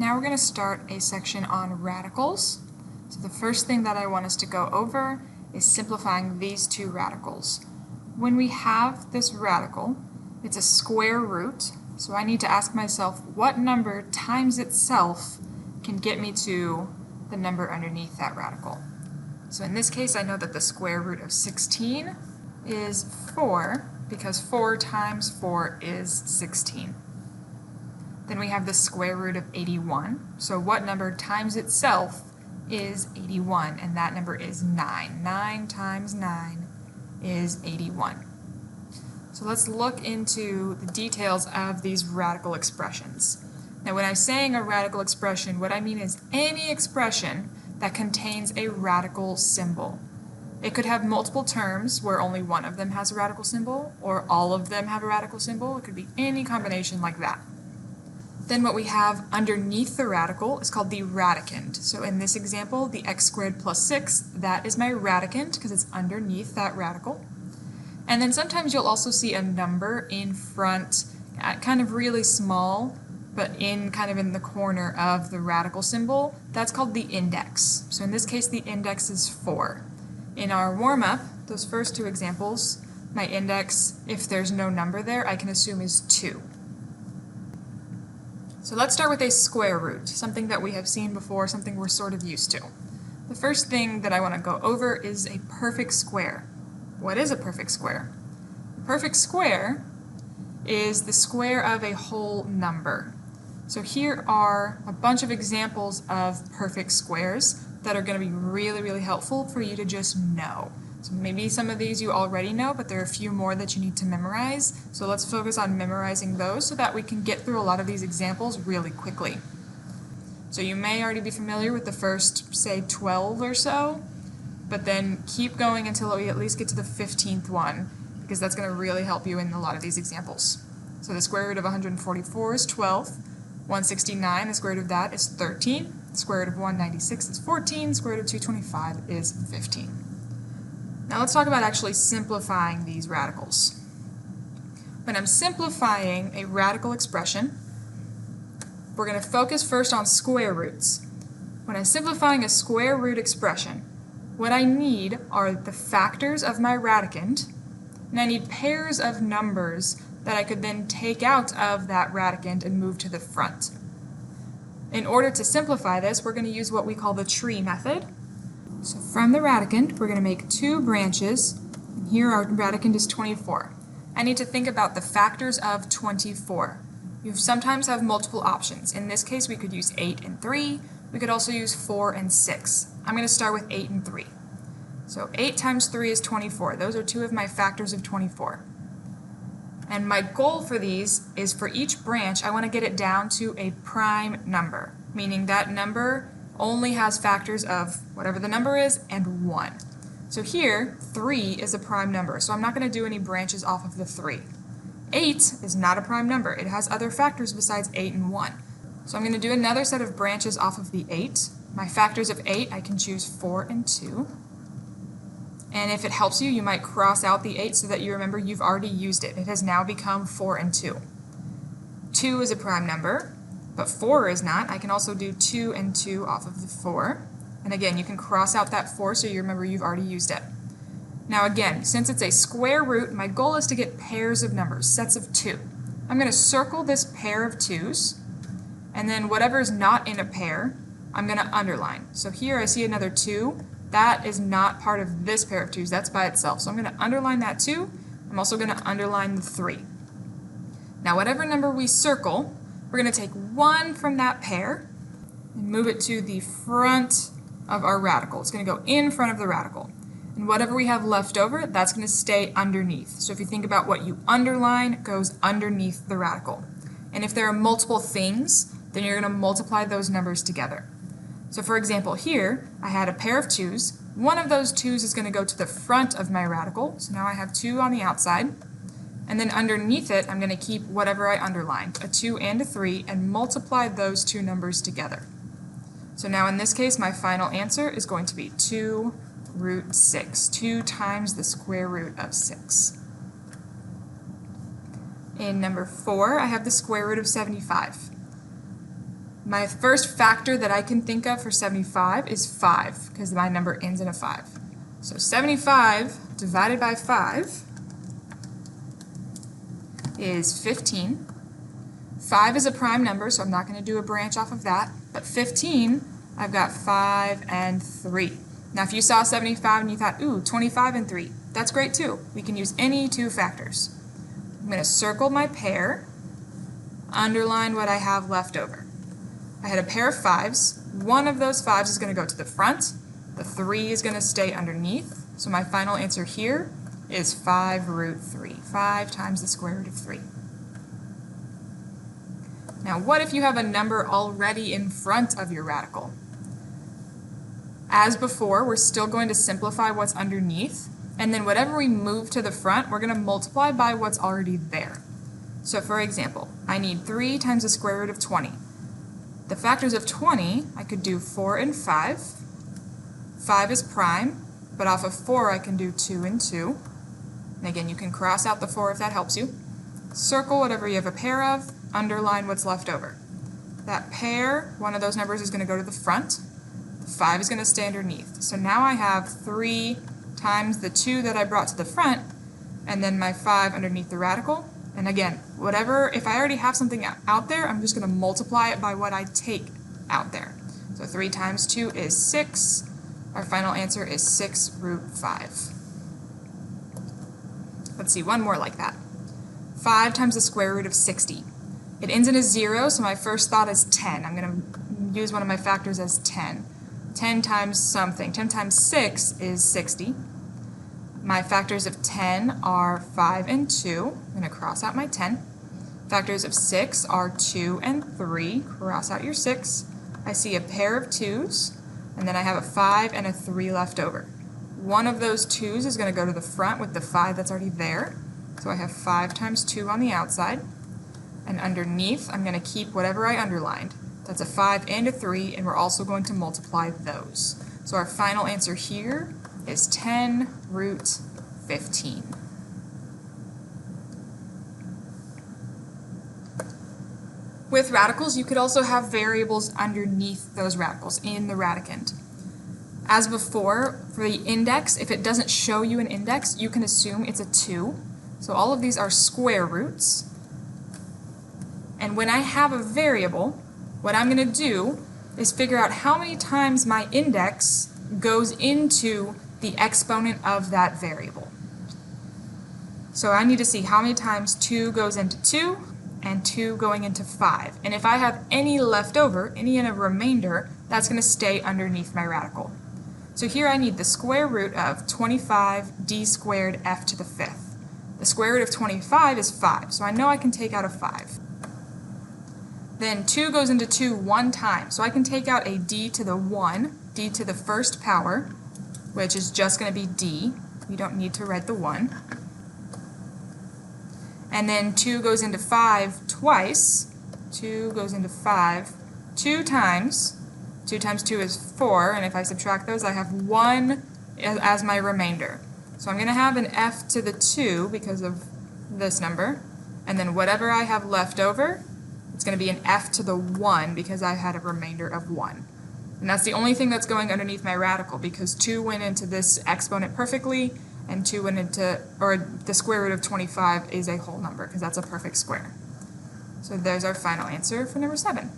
now we're going to start a section on radicals. So the first thing that I want us to go over is simplifying these two radicals. When we have this radical, it's a square root, so I need to ask myself what number times itself can get me to the number underneath that radical. So in this case, I know that the square root of 16 is 4, because 4 times 4 is 16. Then we have the square root of 81. So what number times itself is 81? And that number is 9. 9 times 9 is 81. So let's look into the details of these radical expressions. Now when I'm saying a radical expression, what I mean is any expression that contains a radical symbol. It could have multiple terms where only one of them has a radical symbol, or all of them have a radical symbol. It could be any combination like that. Then what we have underneath the radical is called the radicand. So in this example, the x squared plus 6, that is my radicand because it's underneath that radical. And then sometimes you'll also see a number in front, kind of really small, but kind of in the corner of the radical symbol. That's called the index. So in this case, the index is 4. In our warm-up, those first two examples, my index, if there's no number there, I can assume is 2. So let's start with a square root, something that we have seen before, something we're sort of used to. The first thing that I want to go over is a perfect square. What is a perfect square? A perfect square is the square of a whole number. So here are a bunch of examples of perfect squares that are going to be really, really helpful for you to just know. So maybe some of these you already know, but there are a few more that you need to memorize. So let's focus on memorizing those so that we can get through a lot of these examples really quickly. So you may already be familiar with the first, say, 12 or so, but then keep going until we at least get to the 15th one, because that's going to really help you in a lot of these examples. So the square root of 144 is 12. 169, the square root of that is 13. The square root of 196 is 14. The square root of 225 is 15. Now let's talk about actually simplifying these radicals. When I'm simplifying a radical expression, we're going to focus first on square roots. When I'm simplifying a square root expression, what I need are the factors of my radicand, and I need pairs of numbers that I could then take out of that radicand and move to the front. In order to simplify this, we're going to use what we call the tree method. So from the radicand, we're going to make 2 branches. And here our radicand is 24. I need to think about the factors of 24. You sometimes have multiple options. In this case, we could use 8 and 3. We could also use 4 and 6. I'm going to start with 8 and 3. So 8 times 3 is 24. Those are 2 of my factors of 24. And my goal for these is for each branch, I want to get it down to a prime number, meaning that number only has factors of whatever the number is and 1. So here, 3 is a prime number, so I'm not going to do any branches off of the 3. 8 is not a prime number. It has other factors besides 8 and 1. So I'm going to do another set of branches off of the 8. My factors of 8, I can choose 4 and 2. And if it helps you, you might cross out the 8 so that you remember you've already used it. It has now become 4 and 2. 2 is a prime number, but 4 is not. I can also do 2 and 2 off of the 4. And again, you can cross out that 4 so you remember you've already used it. Now again, since it's a square root, my goal is to get pairs of numbers, sets of 2. I'm going to circle this pair of 2's, and then whatever is not in a pair, I'm going to underline. So here I see another 2. That is not part of this pair of 2's, that's by itself. So I'm going to underline that 2. I'm also going to underline the 3. Now whatever number we circle, we're going to take 1 from that pair and move it to the front of our radical. It's going to go in front of the radical. And whatever we have left over, that's going to stay underneath. So if you think about what you underline, it goes underneath the radical. And if there are multiple things, then you're going to multiply those numbers together. So for example, here I had a pair of 2's. One of those 2's is going to go to the front of my radical. So now I have 2 on the outside. And then underneath it, I'm going to keep whatever I underlined, a 2 and a 3, and multiply those 2 numbers together. So now in this case, my final answer is going to be 2 root 6. 2 times the square root of 6. In number 4, I have the square root of 75. My first factor that I can think of for 75 is 5, because my number ends in a 5. So 75 divided by 5 is 15. 5 is a prime number, so I'm not going to do a branch off of that. But 15, I've got 5 and 3. Now if you saw 75 and you thought, ooh, 25 and 3, that's great too. We can use any two factors. I'm going to circle my pair, underline what I have left over. I had a pair of 5s. One of those 5s is going to go to the front. The 3 is going to stay underneath. So my final answer here is 5 root 3. 5 times the square root of 3. Now what if you have a number already in front of your radical? As before, we're still going to simplify what's underneath, and then whatever we move to the front, we're going to multiply by what's already there. So for example, I need 3 times the square root of 20. The factors of 20, I could do 4 and 5. 5 is prime, but off of 4 I can do 2 and 2. And again, you can cross out the 4 if that helps you. Circle whatever you have a pair of, underline what's left over. That pair, one of those numbers is going to go to the front. The 5 is going to stay underneath. So now I have 3 times the 2 that I brought to the front, and then my 5 underneath the radical. And again, whatever, if I already have something out there, I'm just going to multiply it by what I take out there. So 3 times 2 is 6. Our final answer is 6 root 5. Let's see, one more like that. 5 times the square root of 60. It ends in a 0, so my first thought is 10. I'm going to use one of my factors as 10. 10 times something. 10 times 6 is 60. My factors of 10 are 5 and 2. I'm going to cross out my 10. Factors of 6 are 2 and 3. Cross out your 6. I see a pair of 2's, and then I have a 5 and a 3 left over. One of those 2's is going to go to the front with the 5 that's already there. So I have 5 times 2 on the outside. And underneath, I'm going to keep whatever I underlined. That's a 5 and a 3, and we're also going to multiply those. So our final answer here is 10 root 15. With radicals, you could also have variables underneath those radicals in the radicand. As before, for the index, if it doesn't show you an index, you can assume it's a 2. So all of these are square roots. And when I have a variable, what I'm going to do is figure out how many times my index goes into the exponent of that variable. So I need to see how many times 2 goes into 2 and 2 going into 5. And if I have any left over, any in a remainder, that's going to stay underneath my radical. So here I need the square root of 25d squared f to the 5th. The square root of 25 is 5, so I know I can take out a 5. Then 2 goes into 2 one time, so I can take out a d to the 1, d to the first power, which is just going to be d. We don't need to write the 1. And then 2 goes into 5 twice. 2 goes into 5 2 times. 2 times 2 is 4, and if I subtract those, I have 1 as my remainder. So I'm going to have an f to the 2 because of this number, and then whatever I have left over, it's going to be an f to the 1 because I had a remainder of 1. And that's the only thing that's going underneath my radical, because 2 went into this exponent perfectly, and 2 went into, or the square root of 25 is a whole number, because that's a perfect square. So there's our final answer for number 7.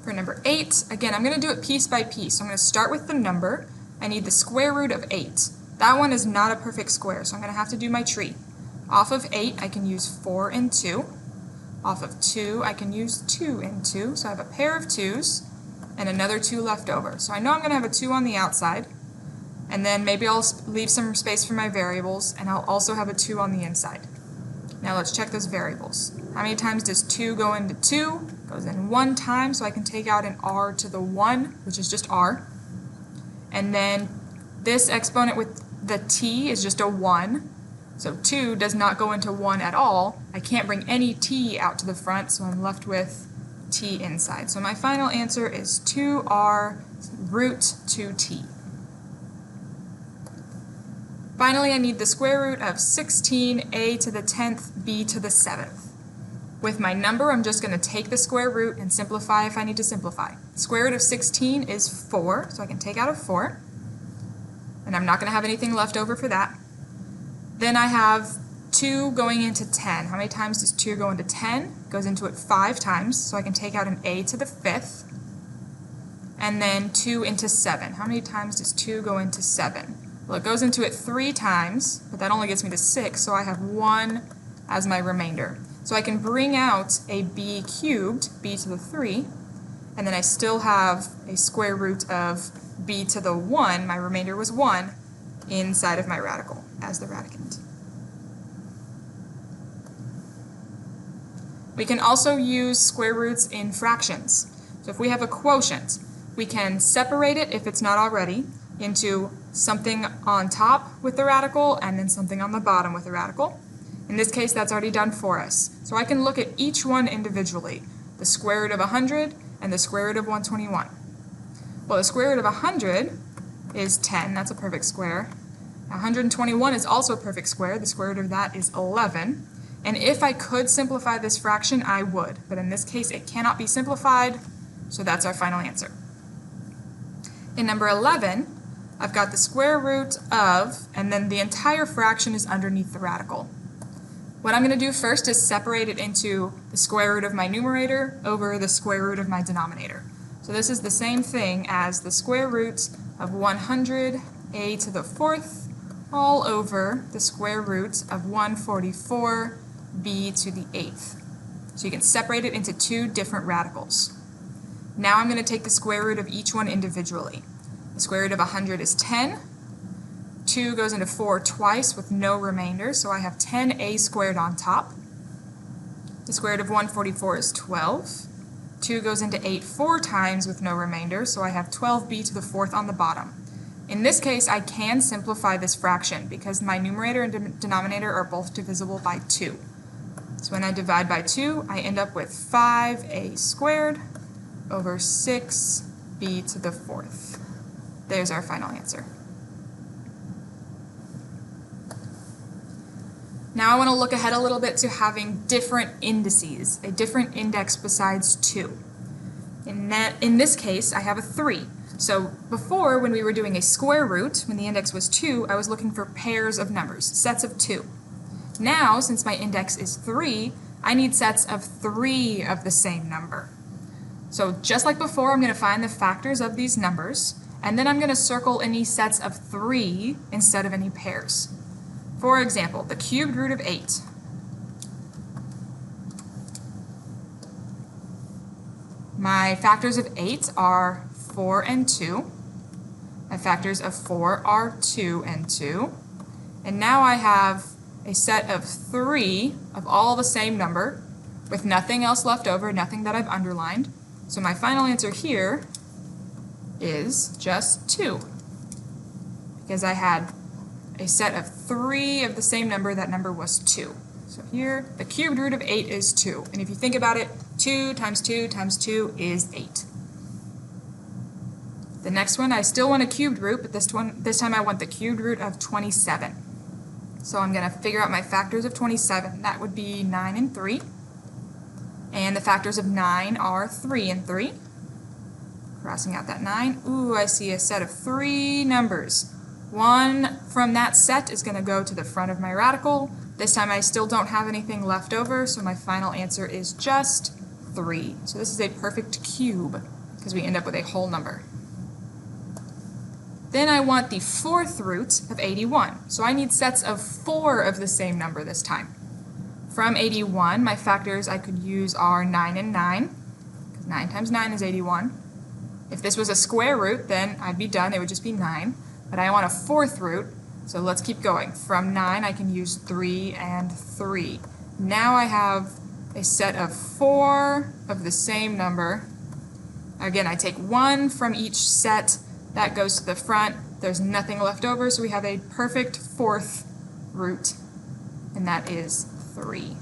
For number 8, again, I'm going to do it piece by piece. So I'm going to start with the number. I need the square root of 8. That one is not a perfect square, so I'm going to have to do my tree. Off of 8, I can use 4 and 2. Off of 2, I can use 2 and 2, so I have a pair of 2's and another 2 left over. So I know I'm going to have a 2 on the outside, and then maybe I'll leave some space for my variables, and I'll also have a 2 on the inside. Now let's check those variables. How many times does 2 go into 2? Goes in 1 time, so I can take out an r to the 1, which is just r. And then this exponent with the t is just a 1. So 2 does not go into 1 at all. I can't bring any t out to the front, so I'm left with t inside. So my final answer is 2r root 2t. Finally, I need the square root of 16a to the 10th b to the 7th. With my number, I'm just going to take the square root and simplify if I need to simplify. Square root of 16 is 4, so I can take out a 4. And I'm not going to have anything left over for that. Then I have 2 going into 10. How many times does 2 go into 10? Goes into it 5 times, so I can take out an a to the 5th. And then 2 into 7. How many times does 2 go into 7? Well, it goes into it 3 times, but that only gets me to 6, so I have 1 as my remainder. So I can bring out a b cubed, b to the 3, and then I still have a square root of b to the 1, my remainder was 1, inside of my radical as the radicand. We can also use square roots in fractions. So if we have a quotient, we can separate it, if it's not already, into something on top with the radical and then something on the bottom with the radical. In this case, that's already done for us. So I can look at each one individually, the square root of 100 and the square root of 121. Well, the square root of 100 is 10, that's a perfect square. 121 is also a perfect square, the square root of that is 11. And if I could simplify this fraction, I would. But in this case, it cannot be simplified, so that's our final answer. In number 11, I've got the square root of, and then the entire fraction is underneath the radical. What I'm going to do first is separate it into the square root of my numerator over the square root of my denominator. So this is the same thing as the square root of 100 a to the 4th all over the square root of 144 b to the 8th. So you can separate it into 2 different radicals. Now I'm going to take the square root of each one individually. The square root of 100 is 10. 2 goes into 4 twice with no remainder, so I have 10a squared on top. The square root of 144 is 12. 2 goes into 8 4 times with no remainder, so I have 12b to the 4th on the bottom. In this case, I can simplify this fraction because my numerator and denominator are both divisible by 2. So when I divide by 2, I end up with 5a squared over 6b to the 4th. There's our final answer. Now I want to look ahead a little bit to having different indices, a different index besides 2. In this case, I have a 3. So before, when we were doing a square root, when the index was 2, I was looking for pairs of numbers, sets of 2. Now, since my index is 3, I need sets of 3 of the same number. So just like before, I'm going to find the factors of these numbers, and then I'm going to circle any sets of 3 instead of any pairs. For example, the cubed root of 8. My factors of 8 are 4 and 2. My factors of 4 are 2 and 2. And now I have a set of 3 of all the same number with nothing else left over, nothing that I've underlined. So my final answer here is just 2, because I had a set of 3 of the same number, that number was 2. So here, the cubed root of 8 is 2. And if you think about it, 2 times 2 times 2 is 8. The next one, I still want a cubed root, but this time I want the cubed root of 27. So I'm going to figure out my factors of 27. That would be 9 and 3. And the factors of 9 are 3 and 3. Crossing out that 9. Ooh, I see a set of 3 numbers. One from that set is going to go to the front of my radical. This time I still don't have anything left over, so my final answer is just 3. So this is a perfect cube, because we end up with a whole number. Then I want the 4th root of 81. So I need sets of 4 of the same number this time. From 81, my factors I could use are 9 and 9, because 9 times 9 is 81. If this was a square root, then I'd be done. It would just be 9. But I want a 4th root, so let's keep going. From 9, I can use 3 and 3. Now I have a set of 4 of the same number. Again, I take 1 from each set. That goes to the front. There's nothing left over, so we have a perfect 4th root, and that is 3.